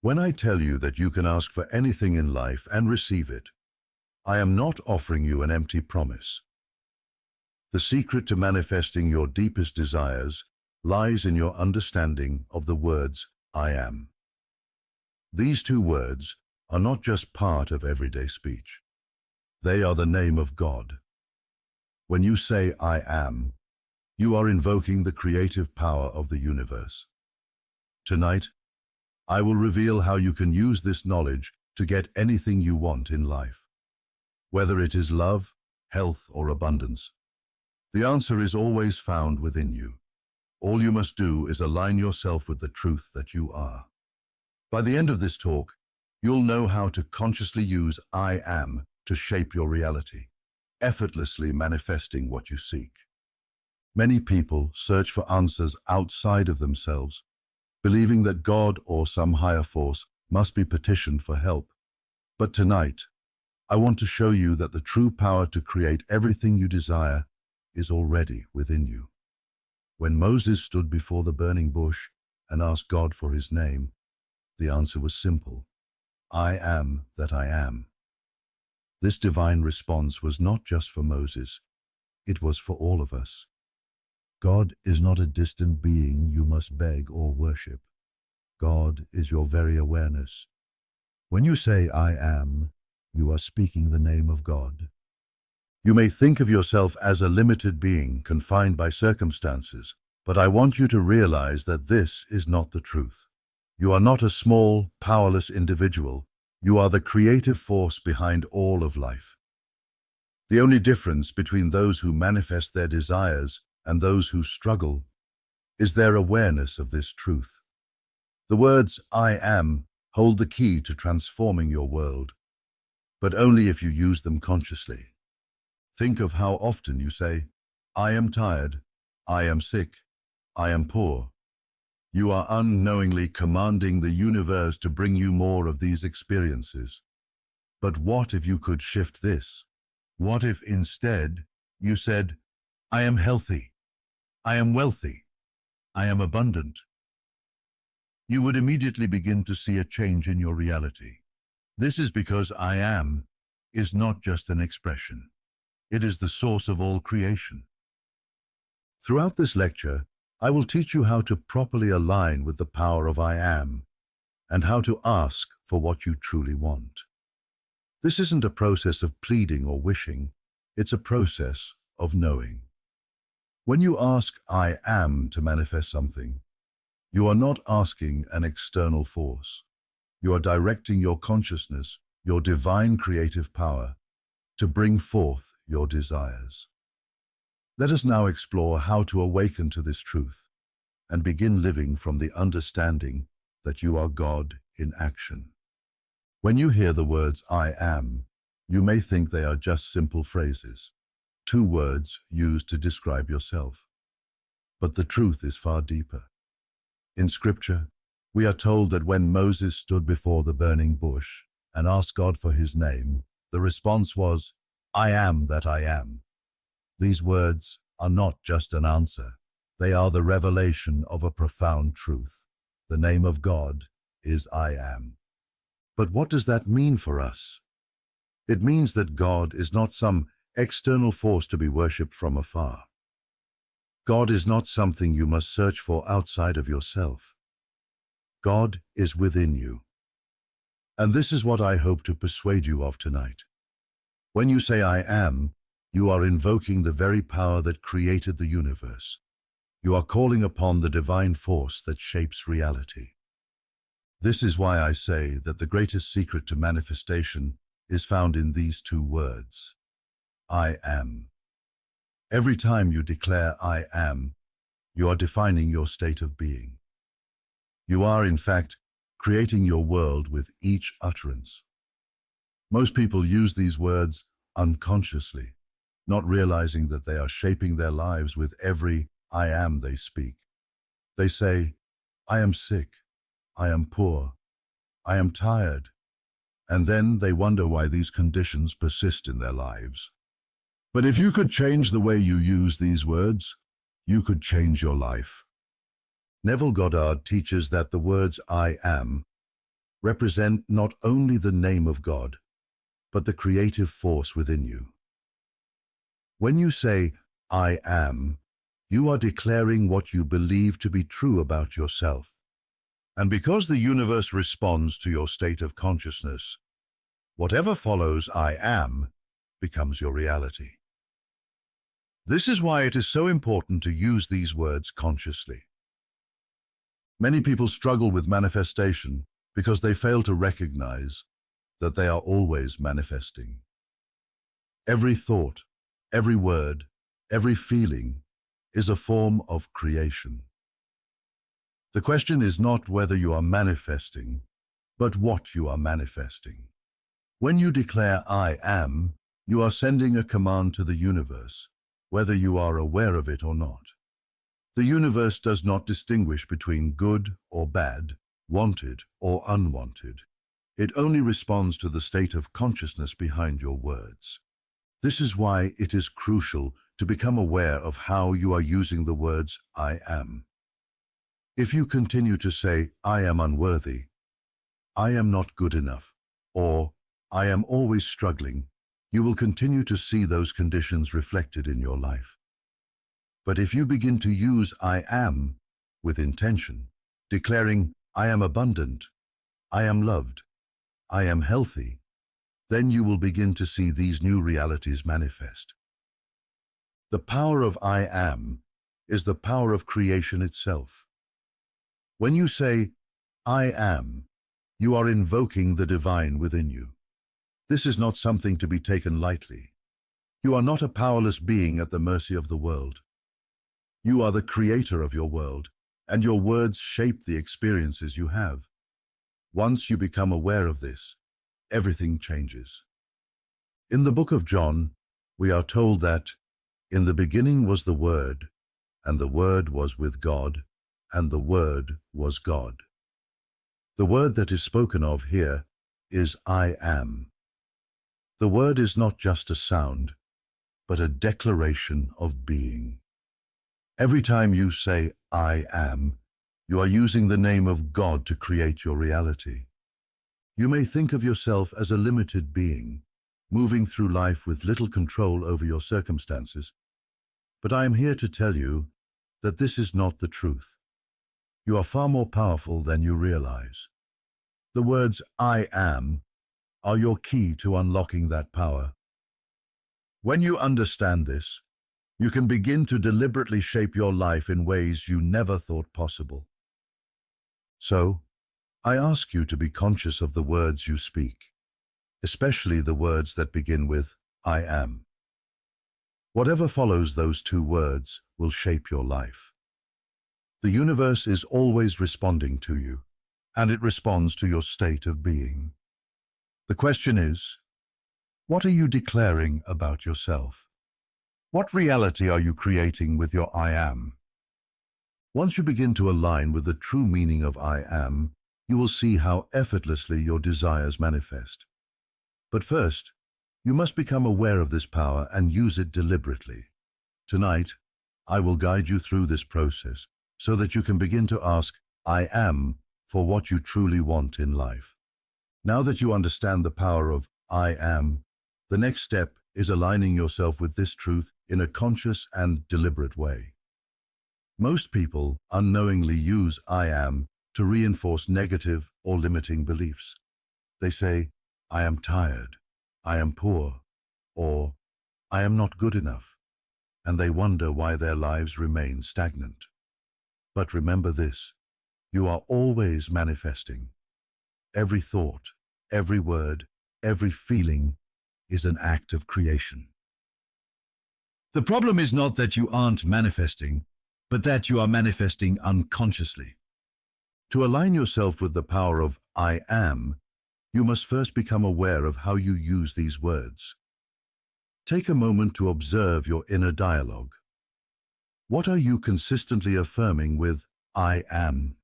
When I tell you that you can ask for anything in life and receive it, I am not offering you an empty promise. The secret to manifesting your deepest desires lies in your understanding of the words, I am. These two words are not just part of everyday speech. They are the name of God. When you say, I am, you are invoking the creative power of the universe. Tonight, I will reveal how you can use this knowledge to get anything you want in life. Whether it is love, health, or abundance, the answer is always found within you. All you must do is align yourself with the truth that you are. By the end of this talk, you'll know how to consciously use I am to shape your reality, effortlessly manifesting what you seek. Many people search for answers outside of themselves, believing that God or some higher force must be petitioned for help. But tonight, I want to show you that the true power to create everything you desire is already within you. When Moses stood before the burning bush and asked God for his name, the answer was simple: I am that I am. This divine response was not just for Moses, it was for all of us. God is not a distant being you must beg or worship. God is your very awareness. When you say, I am, you are speaking the name of God. You may think of yourself as a limited being confined by circumstances, but I want you to realize that this is not the truth. You are not a small, powerless individual. You are the creative force behind all of life. The only difference between those who manifest their desires and those who struggle is their awareness of this truth. The words I am hold the key to transforming your world, but only if you use them consciously. Think of how often you say, I am tired, I am sick, I am poor. You are unknowingly commanding the universe to bring you more of these experiences. But what if you could shift this? What if instead you said, I am healthy, I am wealthy, I am abundant? You would immediately begin to see a change in your reality. This is because I am is not just an expression. It is the source of all creation. Throughout this lecture, I will teach you how to properly align with the power of I am and how to ask for what you truly want. This isn't a process of pleading or wishing. It's a process of knowing. When you ask I am to manifest something, you are not asking an external force. You are directing your consciousness, your divine creative power, to bring forth your desires. Let us now explore how to awaken to this truth and begin living from the understanding that you are God in action. When you hear the words I am, you may think they are just simple phrases, two words used to describe yourself. But the truth is far deeper. In Scripture, we are told that when Moses stood before the burning bush and asked God for his name, the response was, I am that I am. These words are not just an answer. They are the revelation of a profound truth. The name of God is I am. But what does that mean for us? It means that God is not some external force to be worshipped from afar. God is not something you must search for outside of yourself. God is within you. And this is what I hope to persuade you of tonight. When you say I am, you are invoking the very power that created the universe. You are calling upon the divine force that shapes reality. This is why I say that the greatest secret to manifestation is found in these two words, I am. Every time you declare I am, you are defining your state of being. You are, in fact, creating your world with each utterance. Most people use these words unconsciously, not realizing that they are shaping their lives with every I am they speak. They say, I am sick, I am poor, I am tired, and then they wonder why these conditions persist in their lives. But if you could change the way you use these words, you could change your life. Neville Goddard teaches that the words I am represent not only the name of God, but the creative force within you. When you say, I am, you are declaring what you believe to be true about yourself. And because the universe responds to your state of consciousness, whatever follows I am becomes your reality. This is why it is so important to use these words consciously. Many people struggle with manifestation because they fail to recognize that they are always manifesting. Every thought, every word, every feeling is a form of creation. The question is not whether you are manifesting, but what you are manifesting. When you declare I am, you are sending a command to the universe, whether you are aware of it or not. The universe does not distinguish between good or bad, wanted or unwanted. It only responds to the state of consciousness behind your words. This is why it is crucial to become aware of how you are using the words I am. If you continue to say, I am unworthy, I am not good enough, or I am always struggling, you will continue to see those conditions reflected in your life. But if you begin to use I am with intention, declaring I am abundant, I am loved, I am healthy, then you will begin to see these new realities manifest. The power of I am is the power of creation itself. When you say, I am, you are invoking the divine within you. This is not something to be taken lightly. You are not a powerless being at the mercy of the world. You are the creator of your world, and your words shape the experiences you have. Once you become aware of this, everything changes. In the book of John, we are told that, in the beginning was the Word, and the Word was with God, and the Word was God. The word that is spoken of here is I am. The word is not just a sound, but a declaration of being. Every time you say I am, you are using the name of God to create your reality. You may think of yourself as a limited being, moving through life with little control over your circumstances, but I am here to tell you that this is not the truth. You are far more powerful than you realize. The words I am are your key to unlocking that power. When you understand this, you can begin to deliberately shape your life in ways you never thought possible. So, I ask you to be conscious of the words you speak, especially the words that begin with I am. Whatever follows those two words will shape your life. The universe is always responding to you, and it responds to your state of being. The question is, what are you declaring about yourself? What reality are you creating with your I am? Once you begin to align with the true meaning of I am, you will see how effortlessly your desires manifest. But first, you must become aware of this power and use it deliberately. Tonight, I will guide you through this process so that you can begin to ask, I am, for what you truly want in life. Now that you understand the power of I am, the next step is aligning yourself with this truth in a conscious and deliberate way. Most people unknowingly use I am to reinforce negative or limiting beliefs. They say, I am tired, I am poor, or I am not good enough, and they wonder why their lives remain stagnant. But remember this, you are always manifesting. Every thought, every word, every feeling is an act of creation. The problem is not that you aren't manifesting, but that you are manifesting unconsciously. To align yourself with the power of I am, you must first become aware of how you use these words. Take a moment to observe your inner dialogue. What are you consistently affirming with I am?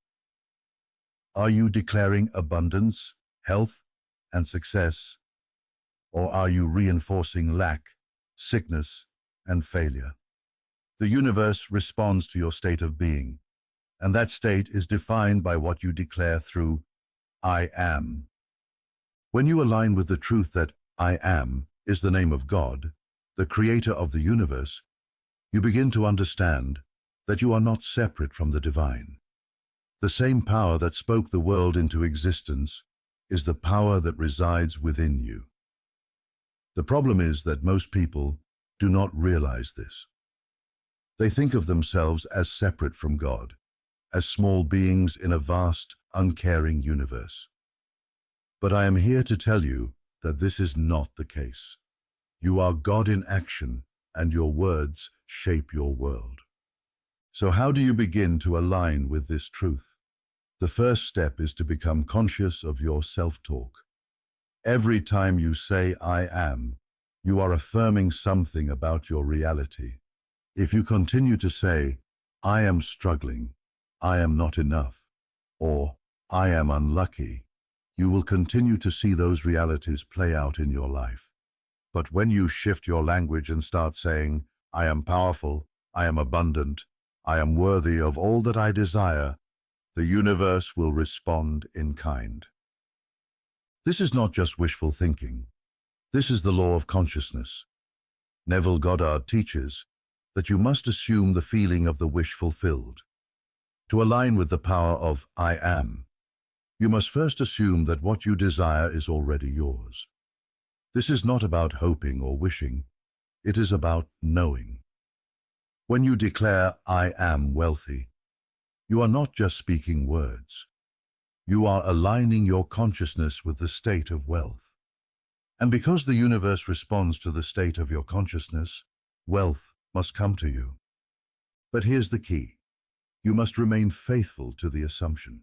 Are you declaring abundance, health, and success? Or are you reinforcing lack, sickness, and failure? The universe responds to your state of being, and that state is defined by what you declare through I am. When you align with the truth that I am is the name of God, the creator of the universe, you begin to understand that you are not separate from the divine. The same power that spoke the world into existence is the power that resides within you. The problem is that most people do not realize this. They think of themselves as separate from God, as small beings in a vast, uncaring universe. But I am here to tell you that this is not the case. You are God in action, and your words shape your world. So how do you begin to align with this truth? The first step is to become conscious of your self-talk. Every time you say I am, you are affirming something about your reality. If you continue to say, I am struggling, I am not enough, or I am unlucky, you will continue to see those realities play out in your life. But when you shift your language and start saying, I am powerful, I am abundant, I am worthy of all that I desire, the universe will respond in kind. This is not just wishful thinking. This is the law of consciousness. Neville Goddard teaches that you must assume the feeling of the wish fulfilled. To align with the power of I am, you must first assume that what you desire is already yours. This is not about hoping or wishing. It is about knowing. When you declare, I am wealthy, you are not just speaking words. You are aligning your consciousness with the state of wealth. And because the universe responds to the state of your consciousness, wealth must come to you. But here's the key. You must remain faithful to the assumption.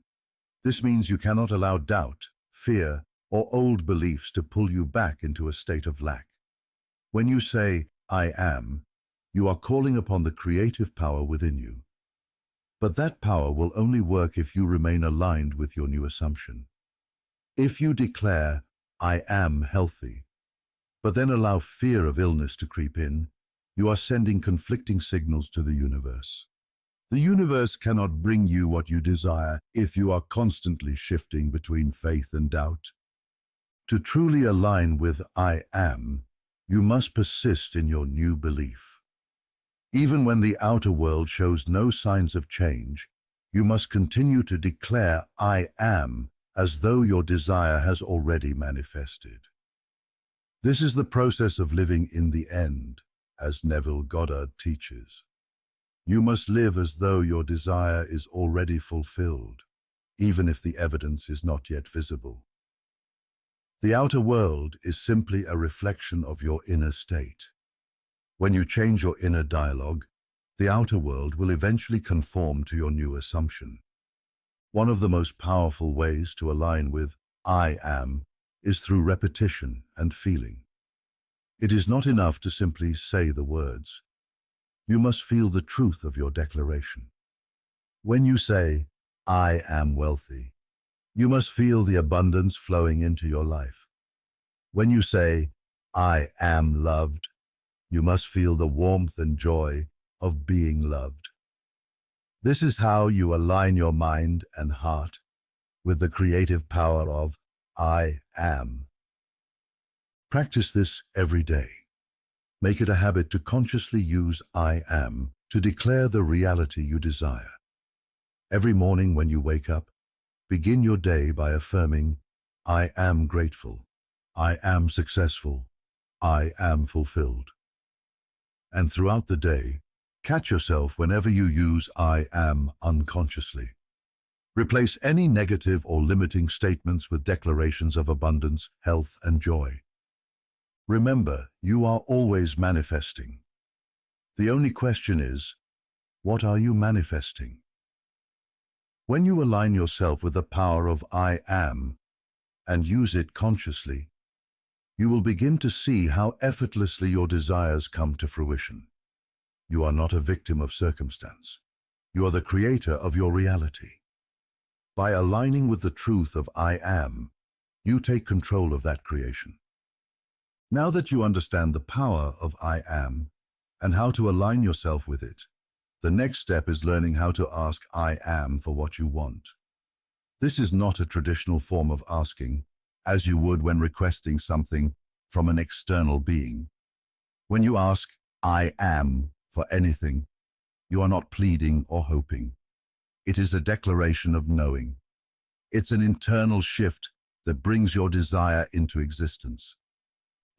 This means you cannot allow doubt, fear, or old beliefs to pull you back into a state of lack. When you say, I am, you are calling upon the creative power within you. But that power will only work if you remain aligned with your new assumption. If you declare, I am healthy, but then allow fear of illness to creep in, you are sending conflicting signals to the universe. The universe cannot bring you what you desire if you are constantly shifting between faith and doubt. To truly align with I am, you must persist in your new belief. Even when the outer world shows no signs of change, you must continue to declare I am as though your desire has already manifested. This is the process of living in the end, as Neville Goddard teaches. You must live as though your desire is already fulfilled, even if the evidence is not yet visible. The outer world is simply a reflection of your inner state. When you change your inner dialogue, the outer world will eventually conform to your new assumption. One of the most powerful ways to align with I am is through repetition and feeling. It is not enough to simply say the words. You must feel the truth of your declaration. When you say, I am wealthy, you must feel the abundance flowing into your life. When you say, I am loved, you must feel the warmth and joy of being loved. This is how you align your mind and heart with the creative power of I am. Practice this every day. Make it a habit to consciously use I am to declare the reality you desire. Every morning when you wake up, begin your day by affirming, I am grateful, I am successful, I am fulfilled. And throughout the day, catch yourself whenever you use I am unconsciously. Replace any negative or limiting statements with declarations of abundance, health, and joy. Remember, you are always manifesting. The only question is, what are you manifesting? When you align yourself with the power of I am and use it consciously, you will begin to see how effortlessly your desires come to fruition. You are not a victim of circumstance. You are the creator of your reality. By aligning with the truth of I am, you take control of that creation. Now that you understand the power of I am and how to align yourself with it, the next step is learning how to ask I am for what you want. This is not a traditional form of asking, as you would when requesting something from an external being. When you ask, I am, for anything, you are not pleading or hoping. It is a declaration of knowing. It's an internal shift that brings your desire into existence.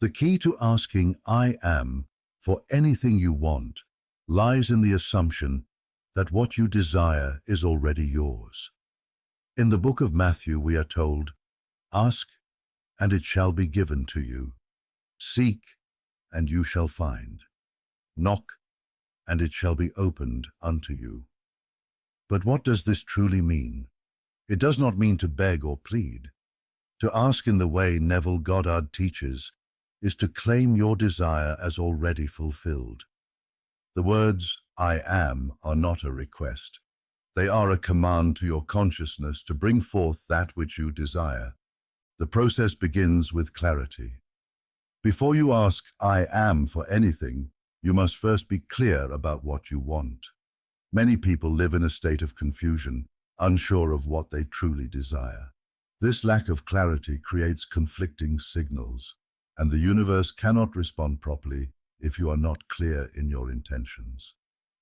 The key to asking I am for anything you want lies in the assumption that what you desire is already yours. In the book of Matthew we are told, ask and it shall be given to you. Seek and you shall find. Knock and it shall be opened unto you. But what does this truly mean? It does not mean to beg or plead. To ask in the way Neville Goddard teaches is to claim your desire as already fulfilled. The words, I am, are not a request. They are a command to your consciousness to bring forth that which you desire. The process begins with clarity. Before you ask, I am, for anything, you must first be clear about what you want. Many people live in a state of confusion, unsure of what they truly desire. This lack of clarity creates conflicting signals, and the universe cannot respond properly if you are not clear in your intentions.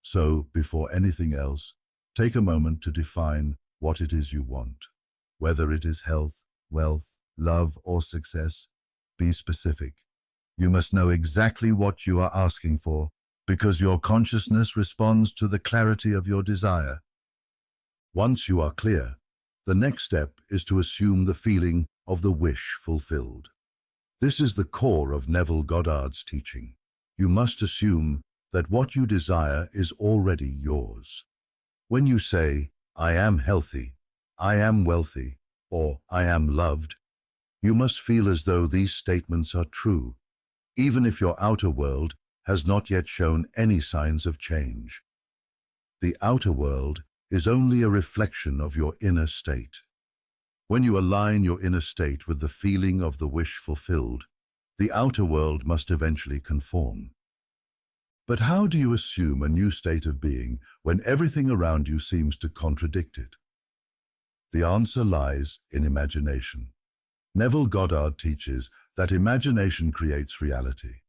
So, before anything else, take a moment to define what it is you want. Whether it is health, wealth, love, or success, be specific. You must know exactly what you are asking for, because your consciousness responds to the clarity of your desire. Once you are clear, the next step is to assume the feeling of the wish fulfilled. This is the core of Neville Goddard's teaching. You must assume that what you desire is already yours. When you say, I am healthy, I am wealthy, or I am loved, you must feel as though these statements are true, even if your outer world has not yet shown any signs of change. The outer world is only a reflection of your inner state. When you align your inner state with the feeling of the wish fulfilled, the outer world must eventually conform. But how do you assume a new state of being when everything around you seems to contradict it? The answer lies in imagination. Neville Goddard teaches that imagination creates reality.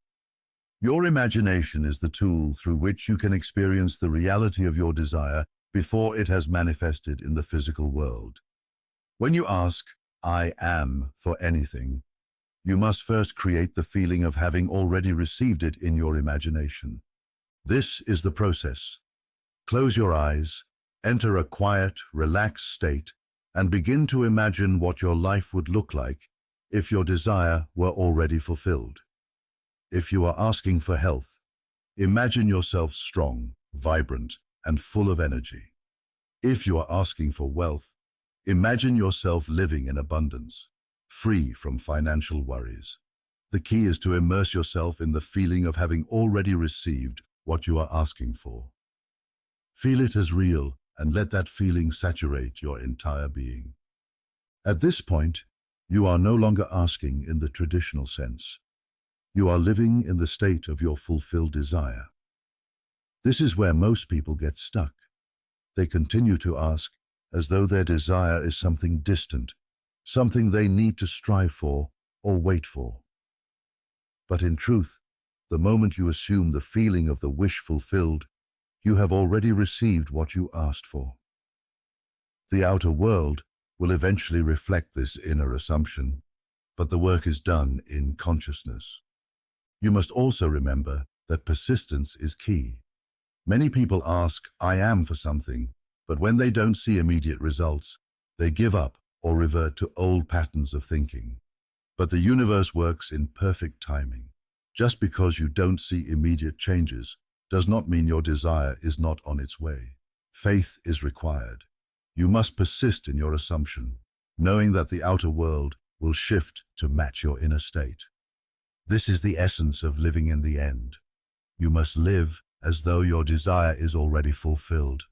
Your imagination is the tool through which you can experience the reality of your desire before it has manifested in the physical world. When you ask, I am, for anything, you must first create the feeling of having already received it in your imagination. This is the process. Close your eyes, enter a quiet, relaxed state, and begin to imagine what your life would look like if your desire were already fulfilled. If you are asking for health, imagine yourself strong, vibrant, and full of energy. If you are asking for wealth, imagine yourself living in abundance, free from financial worries. The key is to immerse yourself in the feeling of having already received what you are asking for. Feel it as real and let that feeling saturate your entire being. At this point, you are no longer asking in the traditional sense. You are living in the state of your fulfilled desire. This is where most people get stuck. They continue to ask as though their desire is something distant, something they need to strive for or wait for. But in truth, the moment you assume the feeling of the wish fulfilled, you have already received what you asked for. The outer world will eventually reflect this inner assumption, but the work is done in consciousness. You must also remember that persistence is key. Many people ask, I am, for something, but when they don't see immediate results, they give up or revert to old patterns of thinking. But the universe works in perfect timing. Just because you don't see immediate changes does not mean your desire is not on its way. Faith is required. You must persist in your assumption, knowing that the outer world will shift to match your inner state. This is the essence of living in the end. You must live as though your desire is already fulfilled,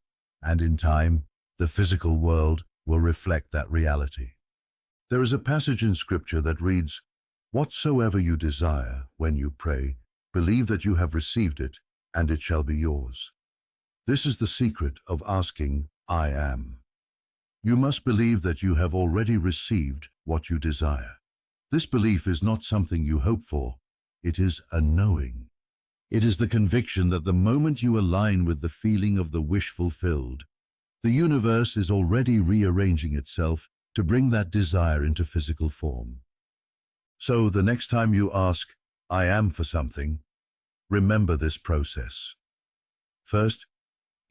and in time, the physical world will reflect that reality. There is a passage in Scripture that reads, "Whatsoever you desire when you pray, believe that you have received it, and it shall be yours." This is the secret of asking, I am. You must believe that you have already received what you desire. This belief is not something you hope for. It is a knowing. It is the conviction that the moment you align with the feeling of the wish fulfilled, the universe is already rearranging itself to bring that desire into physical form. So the next time you ask, "I am" for something, remember this process. First,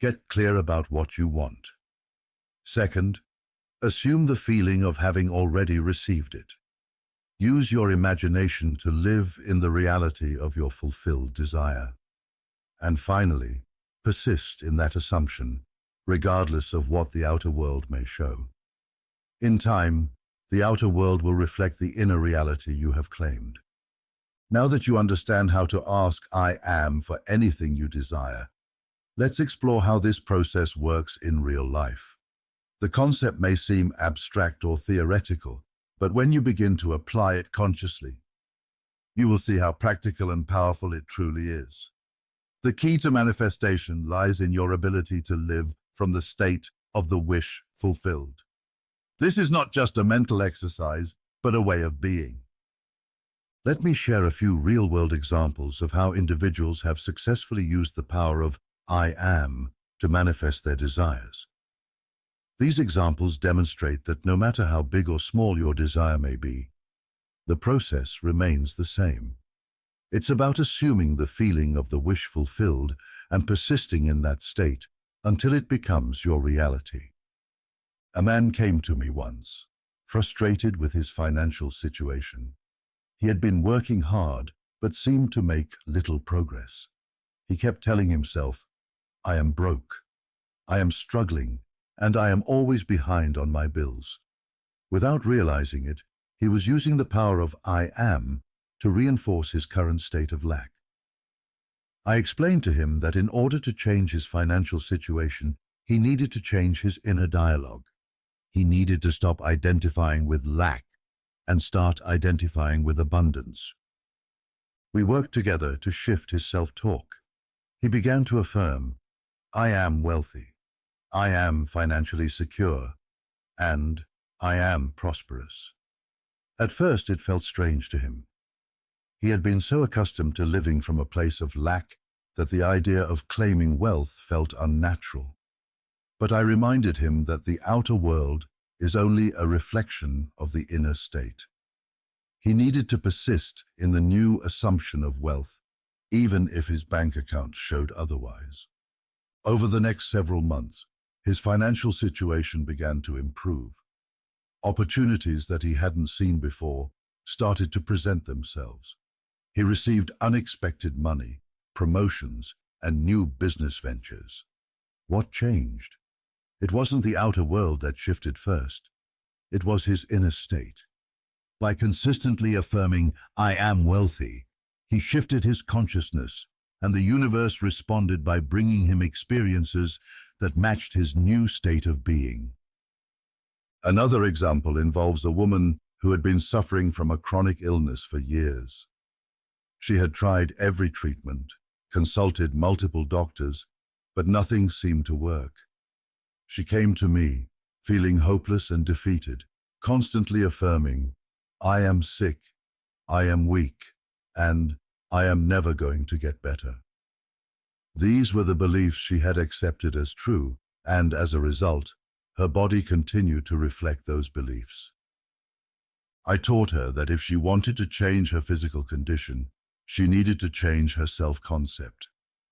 get clear about what you want. Second, assume the feeling of having already received it. Use your imagination to live in the reality of your fulfilled desire. And finally, persist in that assumption, regardless of what the outer world may show. In time, the outer world will reflect the inner reality you have claimed. Now that you understand how to ask "I am" for anything you desire, let's explore how this process works in real life. The concept may seem abstract or theoretical, but when you begin to apply it consciously, you will see how practical and powerful it truly is. The key to manifestation lies in your ability to live from the state of the wish fulfilled. This is not just a mental exercise, but a way of being. Let me share a few real-world examples of how individuals have successfully used the power of "I am" to manifest their desires. These examples demonstrate that no matter how big or small your desire may be, the process remains the same. It's about assuming the feeling of the wish fulfilled and persisting in that state until it becomes your reality. A man came to me once, frustrated with his financial situation. He had been working hard, but seemed to make little progress. He kept telling himself, "I am broke, I am struggling, and I am always behind on my bills." Without realizing it, he was using the power of "I am" to reinforce his current state of lack. I explained to him that in order to change his financial situation, he needed to change his inner dialogue. He needed to stop identifying with lack and start identifying with abundance. We worked together to shift his self-talk. He began to affirm, "I am wealthy, I am financially secure, and I am prosperous." At first, it felt strange to him. He had been so accustomed to living from a place of lack that the idea of claiming wealth felt unnatural. But I reminded him that the outer world is only a reflection of the inner state. He needed to persist in the new assumption of wealth, even if his bank account showed otherwise. Over the next several months, his financial situation began to improve. Opportunities that he hadn't seen before started to present themselves. He received unexpected money, promotions, and new business ventures. What changed? It wasn't the outer world that shifted first. It was his inner state. By consistently affirming, "I am wealthy," he shifted his consciousness, and the universe responded by bringing him experiences that matched his new state of being. Another example involves a woman who had been suffering from a chronic illness for years. She had tried every treatment, consulted multiple doctors, but nothing seemed to work. She came to me, feeling hopeless and defeated, constantly affirming, "I am sick, I am weak, and I am never going to get better." These were the beliefs she had accepted as true, and as a result, her body continued to reflect those beliefs. I taught her that if she wanted to change her physical condition, she needed to change her self-concept.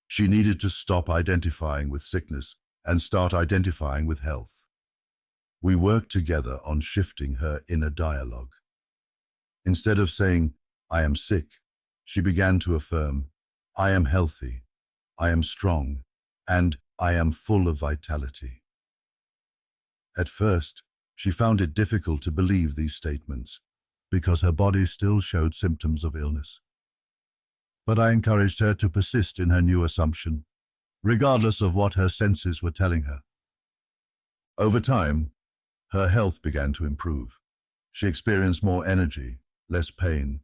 She needed to stop identifying with sickness and start identifying with health. We worked together on shifting her inner dialogue. Instead of saying, "I am sick," she began to affirm, "I am healthy, I am strong, and I am full of vitality." At first, she found it difficult to believe these statements because her body still showed symptoms of illness. But I encouraged her to persist in her new assumption, regardless of what her senses were telling her. Over time, her health began to improve. She experienced more energy, less pain,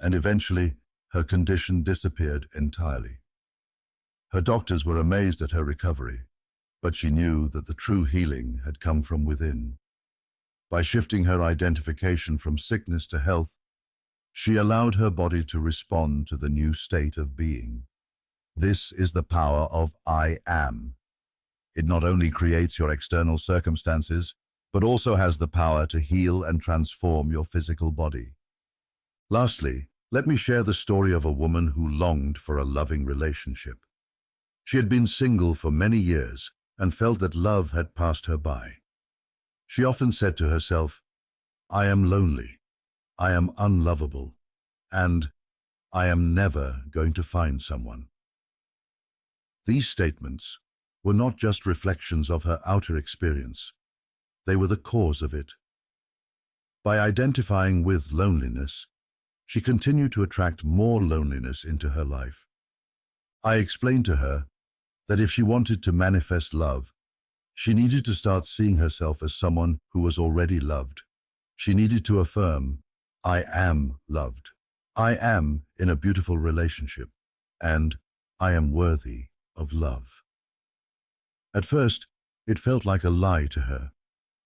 and eventually her condition disappeared entirely. Her doctors were amazed at her recovery, but she knew that the true healing had come from within. By shifting her identification from sickness to health, she allowed her body to respond to the new state of being. This is the power of I am. It not only creates your external circumstances, but also has the power to heal and transform your physical body. Lastly, let me share the story of a woman who longed for a loving relationship. She had been single for many years and felt that love had passed her by. She often said to herself, "I am lonely, I am unlovable, and I am never going to find someone." These statements were not just reflections of her outer experience, they were the cause of it. By identifying with loneliness, she continued to attract more loneliness into her life. I explained to her that if she wanted to manifest love, she needed to start seeing herself as someone who was already loved. She needed to affirm, "I am loved. I am in a beautiful relationship, and I am worthy of love." At first, it felt like a lie to her.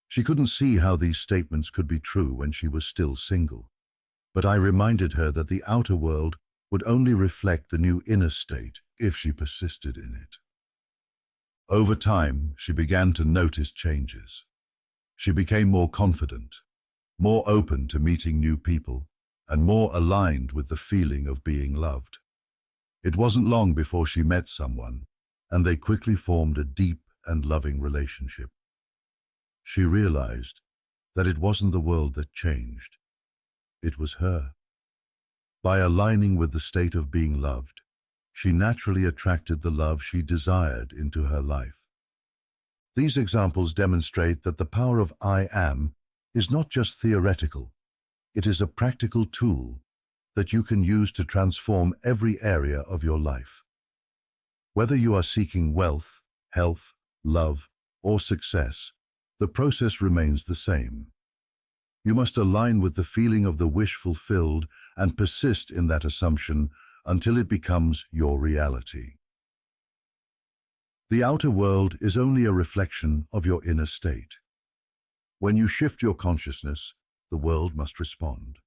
She couldn't see how these statements could be true when she was still single. But I reminded her that the outer world would only reflect the new inner state if she persisted in it. Over time, she began to notice changes. She became more confident, more open to meeting new people, and more aligned with the feeling of being loved. It wasn't long before she met someone, and they quickly formed a deep and loving relationship. She realized that it wasn't the world that changed. It was her. By aligning with the state of being loved, she naturally attracted the love she desired into her life. These examples demonstrate that the power of I am is not just theoretical. It is a practical tool that you can use to transform every area of your life. Whether you are seeking wealth, health, love, or success, the process remains the same. You must align with the feeling of the wish fulfilled and persist in that assumption until it becomes your reality. The outer world is only a reflection of your inner state. When you shift your consciousness, the world must respond.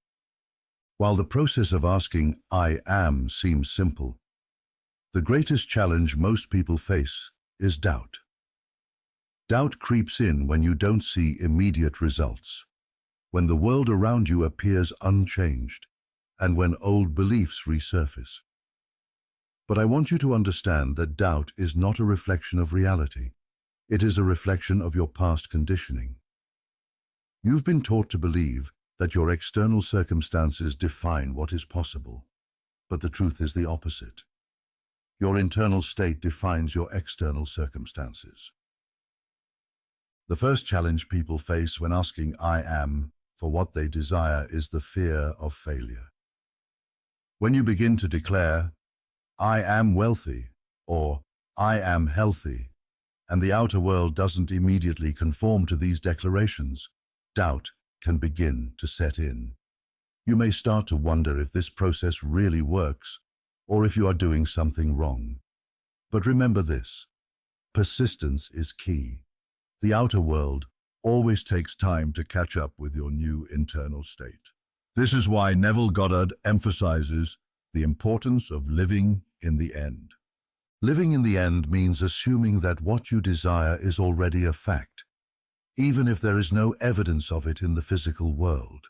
While the process of asking I am seems simple, the greatest challenge most people face is doubt. Doubt creeps in when you don't see immediate results, when the world around you appears unchanged, and when old beliefs resurface. But I want you to understand that doubt is not a reflection of reality. It is a reflection of your past conditioning. You've been taught to believe that your external circumstances define what is possible, but the truth is the opposite. Your internal state defines your external circumstances. The first challenge people face when asking I am for what they desire is the fear of failure. When you begin to declare, I am wealthy, or I am healthy, and the outer world doesn't immediately conform to these declarations, doubt can begin to set in. You may start to wonder if this process really works, or if you are doing something wrong. But remember this, persistence is key. The outer world always takes time to catch up with your new internal state. This is why Neville Goddard emphasizes the importance of living in the end. Living in the end means assuming that what you desire is already a fact, even if there is no evidence of it in the physical world.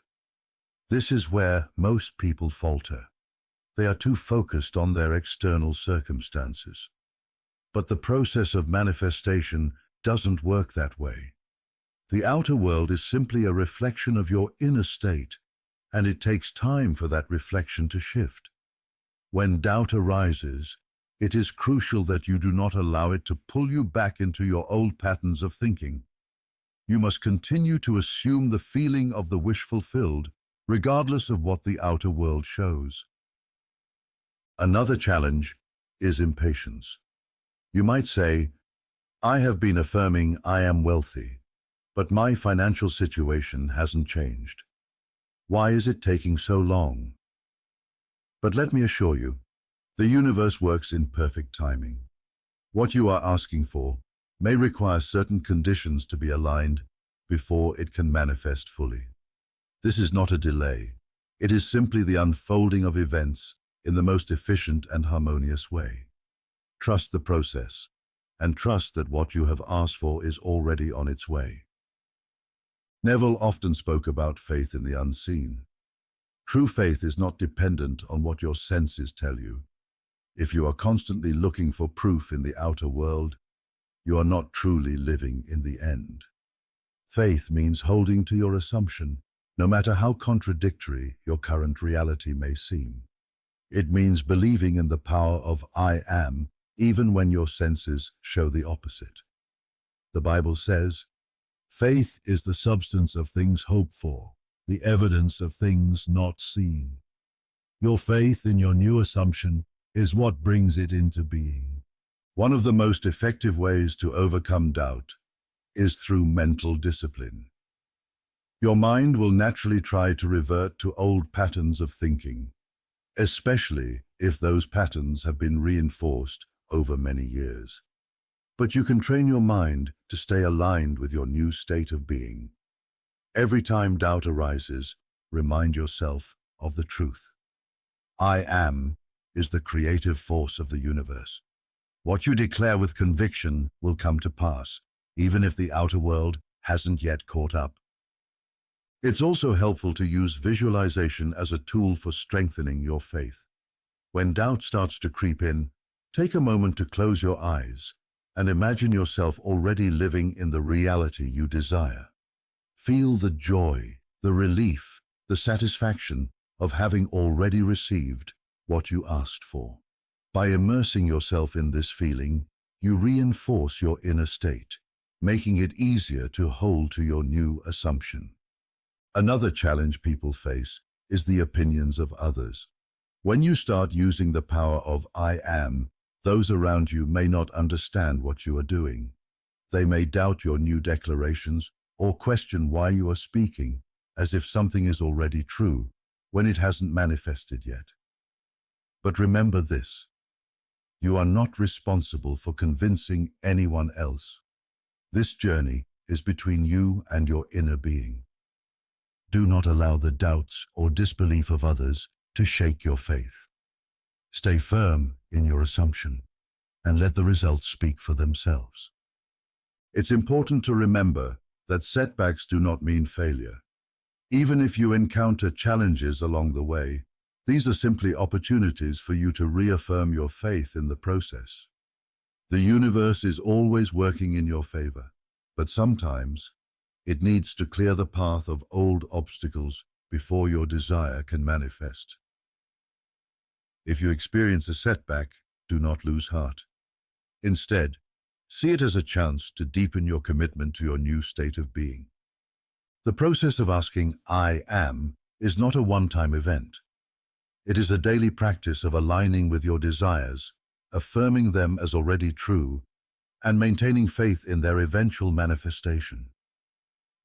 This is where most people falter. They are too focused on their external circumstances. But the process of manifestation doesn't work that way. The outer world is simply a reflection of your inner state, and it takes time for that reflection to shift. When doubt arises, it is crucial that you do not allow it to pull you back into your old patterns of thinking. You must continue to assume the feeling of the wish fulfilled, regardless of what the outer world shows. Another challenge is impatience. You might say, I have been affirming I am wealthy, but my financial situation hasn't changed. Why is it taking so long? But let me assure you, the universe works in perfect timing. What you are asking for may require certain conditions to be aligned before it can manifest fully. This is not a delay. It is simply the unfolding of events in the most efficient and harmonious way. Trust the process, and trust that what you have asked for is already on its way. Neville often spoke about faith in the unseen. True faith is not dependent on what your senses tell you. If you are constantly looking for proof in the outer world, you are not truly living in the end. Faith means holding to your assumption, no matter how contradictory your current reality may seem. It means believing in the power of I am, even when your senses show the opposite. The Bible says, "Faith is the substance of things hoped for, the evidence of things not seen." Your faith in your new assumption is what brings it into being. One of the most effective ways to overcome doubt is through mental discipline. Your mind will naturally try to revert to old patterns of thinking, especially if those patterns have been reinforced over many years. But you can train your mind to stay aligned with your new state of being. Every time doubt arises, remind yourself of the truth. I am is the creative force of the universe. What you declare with conviction will come to pass, even if the outer world hasn't yet caught up. It's also helpful to use visualization as a tool for strengthening your faith. When doubt starts to creep in, take a moment to close your eyes and imagine yourself already living in the reality you desire. Feel the joy, the relief, the satisfaction of having already received what you asked for. By immersing yourself in this feeling, you reinforce your inner state, making it easier to hold to your new assumption. Another challenge people face is the opinions of others. When you start using the power of I am, those around you may not understand what you are doing. They may doubt your new declarations or question why you are speaking as if something is already true when it hasn't manifested yet. But remember this: you are not responsible for convincing anyone else. This journey is between you and your inner being. Do not allow the doubts or disbelief of others to shake your faith. Stay firm in your assumption and let the results speak for themselves. It's important to remember that setbacks do not mean failure. Even if you encounter challenges along the way, these are simply opportunities for you to reaffirm your faith in the process. The universe is always working in your favor, but sometimes it needs to clear the path of old obstacles before your desire can manifest. If you experience a setback, do not lose heart. Instead, see it as a chance to deepen your commitment to your new state of being. The process of asking I am is not a one-time event. It is a daily practice of aligning with your desires, affirming them as already true, and maintaining faith in their eventual manifestation.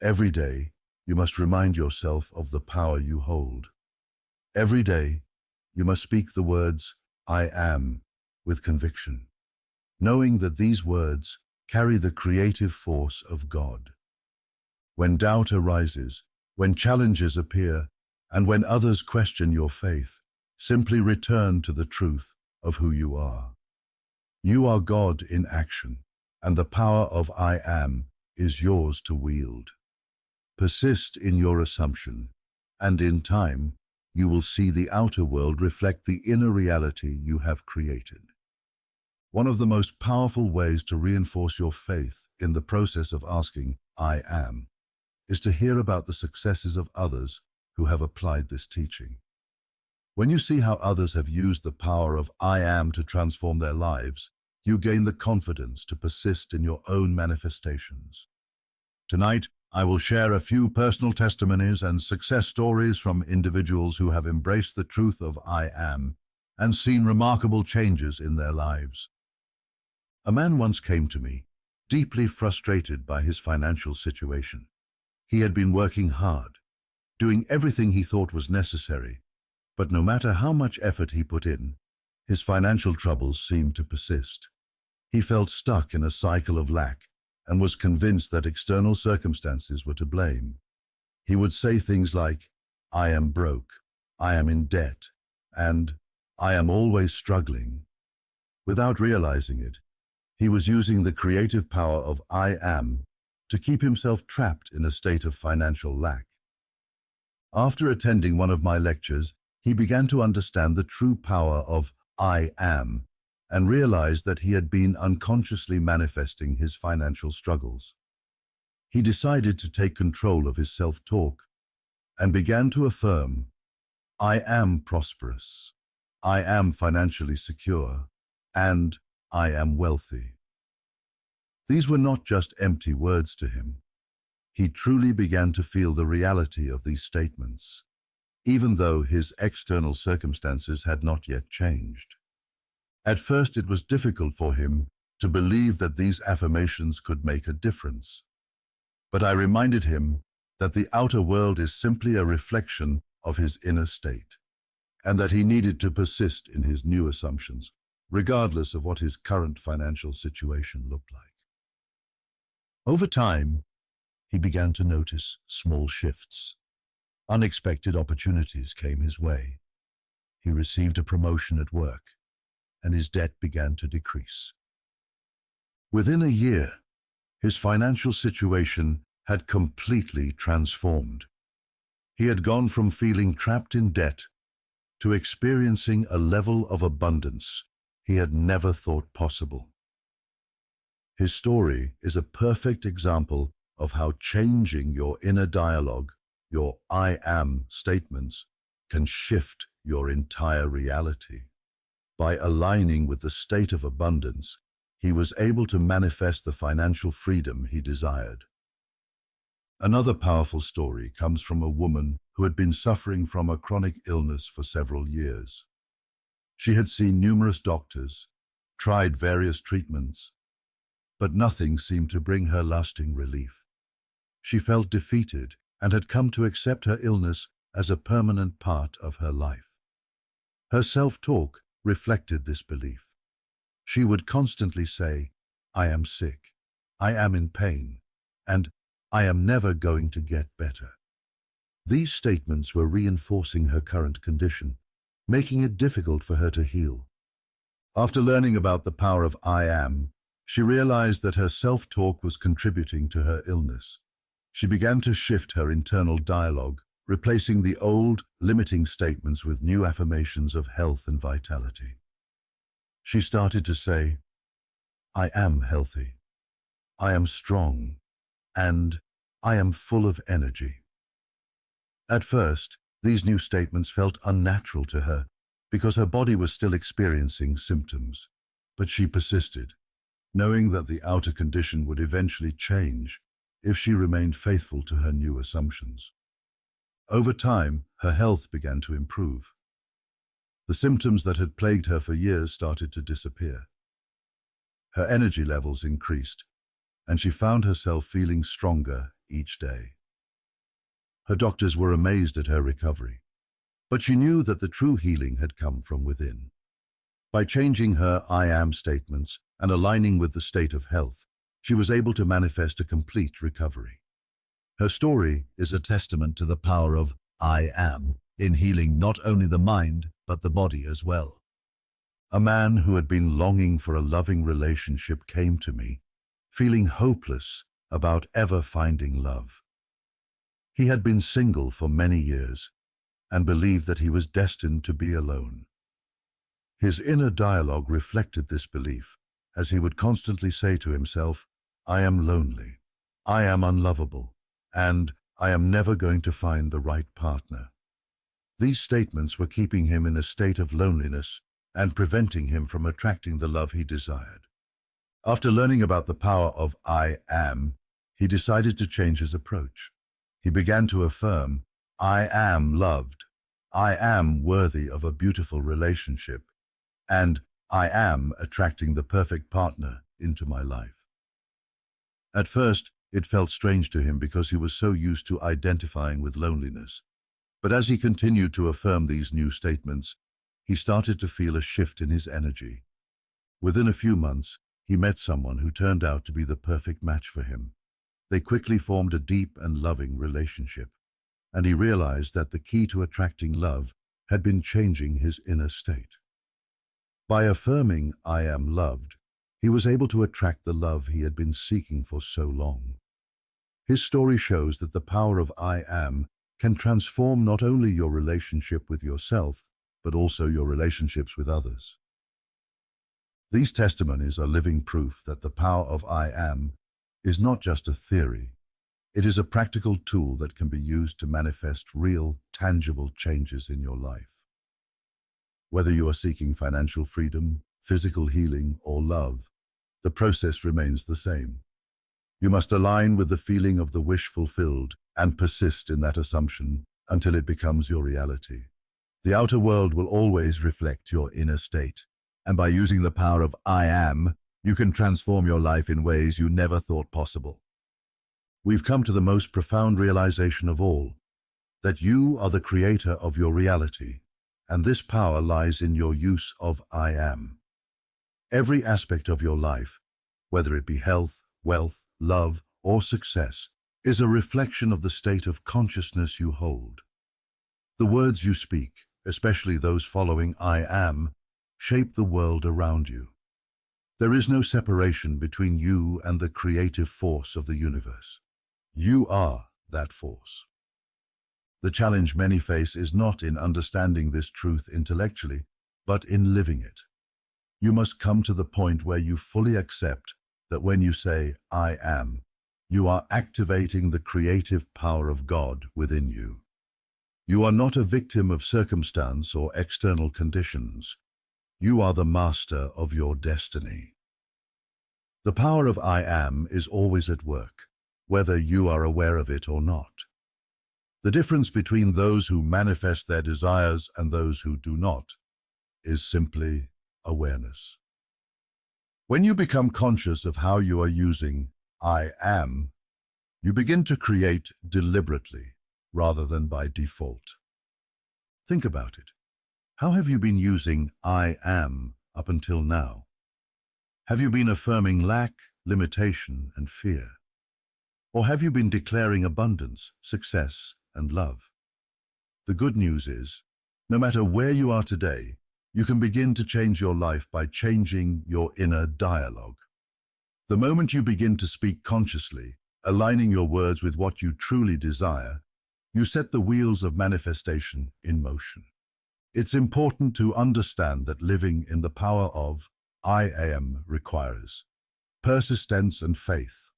Every day, you must remind yourself of the power you hold. Every day, you must speak the words, I am, with conviction, knowing that these words carry the creative force of God. When doubt arises, when challenges appear, and when others question your faith, simply return to the truth of who you are. You are God in action, and the power of I am is yours to wield. Persist in your assumption, and in time, you will see the outer world reflect the inner reality you have created. One of the most powerful ways to reinforce your faith in the process of asking, I am, is to hear about the successes of others who have applied this teaching. When you see how others have used the power of I am to transform their lives, you gain the confidence to persist in your own manifestations. Tonight, I will share a few personal testimonies and success stories from individuals who have embraced the truth of I am and seen remarkable changes in their lives. A man once came to me, deeply frustrated by his financial situation. He had been working hard, doing everything he thought was necessary, but no matter how much effort he put in, his financial troubles seemed to persist. He felt stuck in a cycle of lack and was convinced that external circumstances were to blame. He would say things like, "I am broke," "I am in debt," and "I am always struggling." Without realizing it, he was using the creative power of "I am" to keep himself trapped in a state of financial lack. After attending one of my lectures, he began to understand the true power of "I am" and realized that he had been unconsciously manifesting his financial struggles. He decided to take control of his self-talk and began to affirm, "I am prosperous, I am financially secure, and I am wealthy." These were not just empty words to him. He truly began to feel the reality of these statements, even though his external circumstances had not yet changed. At first, it was difficult for him to believe that these affirmations could make a difference. But I reminded him that the outer world is simply a reflection of his inner state, and that he needed to persist in his new assumptions, regardless of what his current financial situation looked like. Over time, he began to notice small shifts. Unexpected opportunities came his way. He received a promotion at work, and his debt began to decrease. Within a year, his financial situation had completely transformed. He had gone from feeling trapped in debt to experiencing a level of abundance he had never thought possible. His story is a perfect example of how changing your inner dialogue, your "I am" statements, can shift your entire reality. By aligning with the state of abundance, he was able to manifest the financial freedom he desired. Another powerful story comes from a woman who had been suffering from a chronic illness for several years. She had seen numerous doctors, tried various treatments, but nothing seemed to bring her lasting relief. She felt defeated and had come to accept her illness as a permanent part of her life. Her self-talk reflected this belief. She would constantly say, "I am sick, I am in pain, and I am never going to get better." These statements were reinforcing her current condition, making it difficult for her to heal. After learning about the power of "I am," she realized that her self-talk was contributing to her illness. She began to shift her internal dialogue, replacing the old, limiting statements with new affirmations of health and vitality. She started to say, "I am healthy, I am strong, and I am full of energy." At first, these new statements felt unnatural to her because her body was still experiencing symptoms. But she persisted, knowing that the outer condition would eventually change if she remained faithful to her new assumptions. Over time, her health began to improve. The symptoms that had plagued her for years started to disappear. Her energy levels increased, and she found herself feeling stronger each day. Her doctors were amazed at her recovery, but she knew that the true healing had come from within. By changing her "I am" statements and aligning with the state of health, she was able to manifest a complete recovery. Her story is a testament to the power of "I am" in healing not only the mind, but the body as well. A man who had been longing for a loving relationship came to me, feeling hopeless about ever finding love. He had been single for many years and believed that he was destined to be alone. His inner dialogue reflected this belief, as he would constantly say to himself, "I am lonely, I am unlovable, and I am never going to find the right partner." These statements were keeping him in a state of loneliness and preventing him from attracting the love he desired. After learning about the power of "I am," he decided to change his approach. He began to affirm, "I am loved, I am worthy of a beautiful relationship, and I am attracting the perfect partner into my life." At first, it felt strange to him because he was so used to identifying with loneliness. But as he continued to affirm these new statements, he started to feel a shift in his energy. Within a few months, he met someone who turned out to be the perfect match for him. They quickly formed a deep and loving relationship, and he realized that the key to attracting love had been changing his inner state. By affirming, "I am loved," he was able to attract the love he had been seeking for so long. His story shows that the power of "I am" can transform not only your relationship with yourself, but also your relationships with others. These testimonies are living proof that the power of "I am" is not just a theory. It is a practical tool that can be used to manifest real, tangible changes in your life. Whether you are seeking financial freedom, physical healing, or love, the process remains the same. You must align with the feeling of the wish fulfilled and persist in that assumption until it becomes your reality. The outer world will always reflect your inner state, and by using the power of "I am," you can transform your life in ways you never thought possible. We've come to the most profound realization of all, that you are the creator of your reality, and this power lies in your use of "I am." Every aspect of your life, whether it be health, wealth, love, or success, is a reflection of the state of consciousness you hold. The words you speak, especially those following "I am," shape the world around you. There is no separation between you and the creative force of the universe. You are that force. The challenge many face is not in understanding this truth intellectually, but in living it. You must come to the point where you fully accept that when you say "I am," you are activating the creative power of God within you. You are not a victim of circumstance or external conditions. You are the master of your destiny. The power of "I am" is always at work, whether you are aware of it or not. The difference between those who manifest their desires and those who do not is simply awareness. When you become conscious of how you are using "I am," you begin to create deliberately rather than by default. Think about it. How have you been using "I am" up until now? Have you been affirming lack, limitation, and fear? Or have you been declaring abundance, success, and love? The good news is, no matter where you are today, you can begin to change your life by changing your inner dialogue. The moment you begin to speak consciously, aligning your words with what you truly desire, you set the wheels of manifestation in motion. It's important to understand that living in the power of "I am" requires persistence and faith.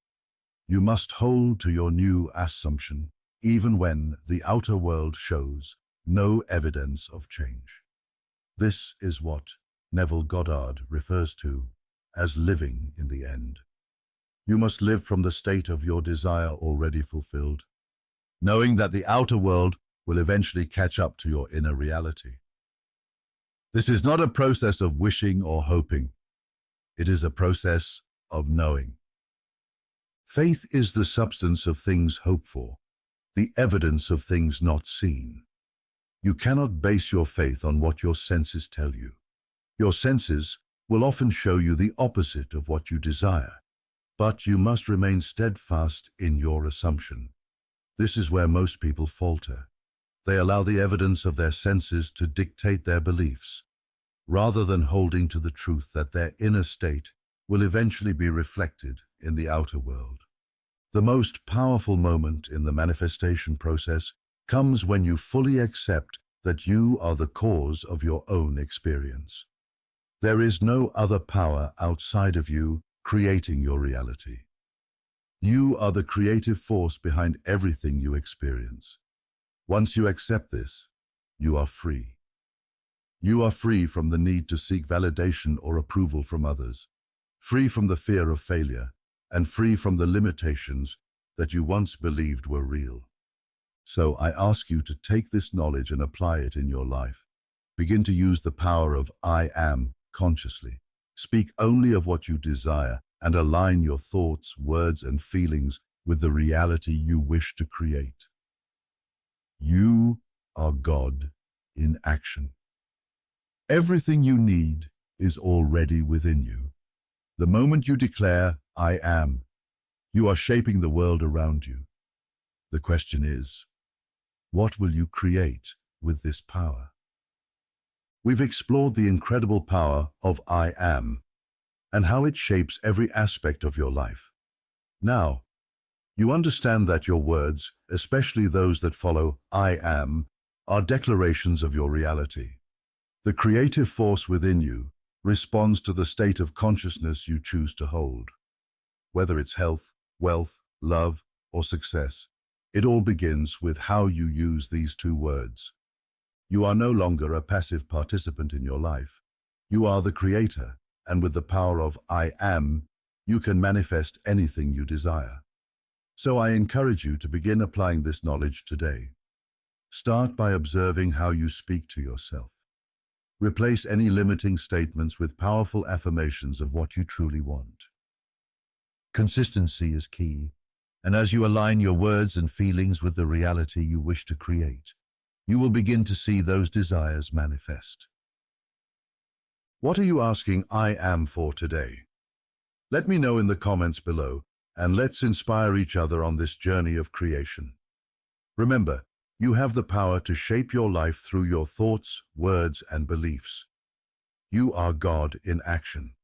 You must hold to your new assumption, even when the outer world shows no evidence of change. This is what Neville Goddard refers to as living in the end. You must live from the state of your desire already fulfilled, knowing that the outer world will eventually catch up to your inner reality. This is not a process of wishing or hoping. It is a process of knowing. Faith is the substance of things hoped for, the evidence of things not seen. You cannot base your faith on what your senses tell you. Your senses will often show you the opposite of what you desire, but you must remain steadfast in your assumption. This is where most people falter. They allow the evidence of their senses to dictate their beliefs, rather than holding to the truth that their inner state will eventually be reflected in the outer world. The most powerful moment in the manifestation process comes when you fully accept that you are the cause of your own experience. There is no other power outside of you creating your reality. You are the creative force behind everything you experience. Once you accept this, you are free. You are free from the need to seek validation or approval from others, free from the fear of failure, and free from the limitations that you once believed were real. So I ask you to take this knowledge and apply it in your life. Begin to use the power of "I am" consciously. Speak only of what you desire and align your thoughts, words, and feelings with the reality you wish to create. You are God in action. Everything you need is already within you. The moment you declare, I am, you are shaping the world around you. The question is, what will you create with this power? We've explored the incredible power of I am and how it shapes every aspect of your life. Now, you understand that your words, especially those that follow I am, are declarations of your reality. The creative force within you responds to the state of consciousness you choose to hold. Whether it's health, wealth, love, or success, it all begins with how you use these two words. You are no longer a passive participant in your life. You are the creator, and with the power of I am, you can manifest anything you desire. So I encourage you to begin applying this knowledge today. Start by observing how you speak to yourself. Replace any limiting statements with powerful affirmations of what you truly want. Consistency is key, and as you align your words and feelings with the reality you wish to create, you will begin to see those desires manifest. What are you asking I am for today? Let me know in the comments below, and let's inspire each other on this journey of creation. Remember, you have the power to shape your life through your thoughts, words, and beliefs. You are God in action.